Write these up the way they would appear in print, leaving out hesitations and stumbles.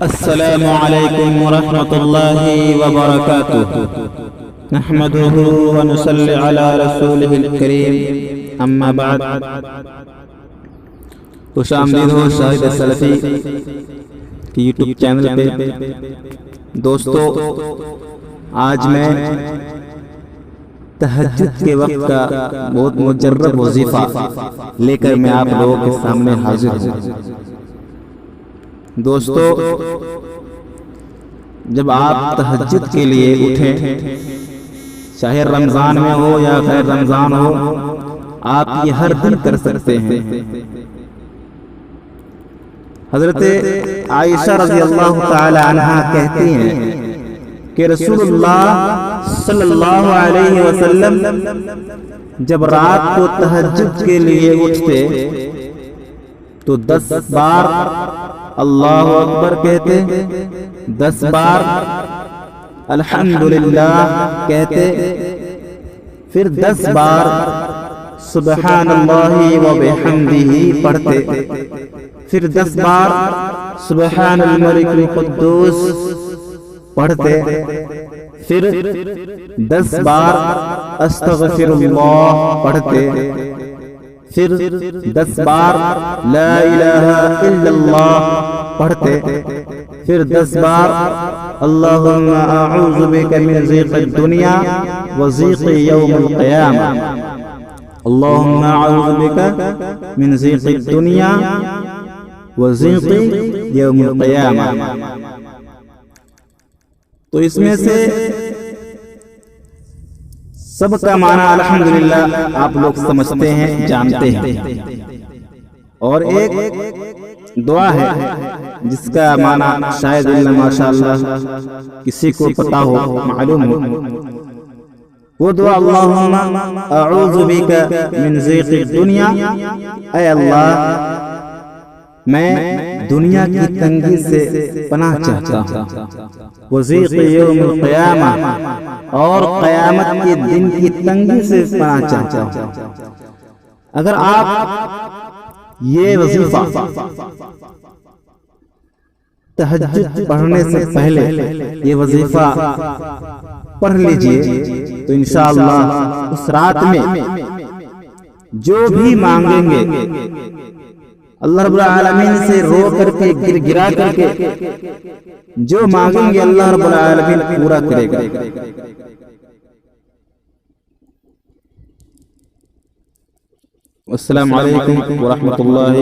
السلام علیکم ورحمۃ اللہ وبرکاتہ۔ نحمده ونصلی علی رسولہ الکریم، اما بعد۔ خوش آمدید ہو شاہد سلفی کی یوٹیوب چینل پہ۔ دوستو، آج میں تہجد کے وقت کا بہت مجرب وظیفہ لے کر میں آپ لوگوں کے سامنے حاضر ہوں۔ دوستو، جب آپ تہجد کے لیے اٹھیں، چاہے رمضان میں ہو یا غیر رمضان ہو، آپ یہ ہر دن کر سکتے ہیں۔ حضرت عائشہ رضی اللہ تعالی عنہا کہتی ہیں کہ رسول اللہ صلی اللہ علیہ وسلم جب رات کو تہجد کے لیے اٹھتے تو 10 بار اللہ اکبر کہتے، 10 بار الحمدللہ کہتے، پھر 10 بار سبحان اللہ و بحمدہ پڑھتے، پھر 10 بار سبحان الملک القدوس پڑھتے، پھر 10 بار استغفر اللہ پڑھتے، پھر 10 بار لا الہ الا اللہ پڑھتے، پھر 10 بار اللہم اعوذ بک من ضیق الدنیا و ضیق یوم القیامہ، اللہم اعوذ بک من ضیق الدنیا و ضیق یوم القیامہ۔ تو اس میں سے سب کا معنی الحمدللہ آپ لوگ سمجھتے ہیں، جانتے ہیں، اور ایک دعا ہے جس کا معنی شاید ماشاءاللہ کسی کو پتا ہو، معلوم ہو۔ وہ دعا اللہم اعوذ بک من ضیق الدنیا، اے اللہ میں دنیا کی تنگی سے پناہ چاہتا ہوں، وضیق یوم القیامہ، اور قیامت کے دن کی تنگی سے پناہ چاہتا ہوں۔ اگر آپ یہ وظیفہ تہجد پڑھنے سے پہلے یہ وظیفہ پڑھ لیجئے تو انشاءاللہ اس رات میں جو بھی مانگیں گے اللہ رب العالمین سے رو کر کے، گر گرا کر کے جو مانگیں گے اللہ رب العالمین پورا کرے گا۔ السلام علیکم ورحمۃ اللہ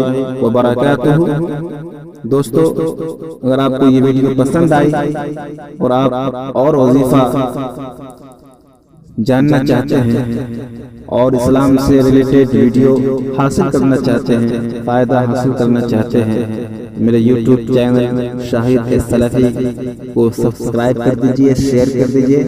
وبرکاتہ۔ دوستو، اگر آپ کو یہ ویڈیو پسند آئی اور آپ اور وظیفہ جاننا چاہتے ہیں اور اسلام سے ریلیٹڈ ویڈیو حاصل کرنا چاہتے ہیں، فائدہ حاصل کرنا چاہتے ہیں، میرے یوٹیوب چینل شاہد سلفی کو سبسکرائب کر دیجئے، شیئر کر دیجئے۔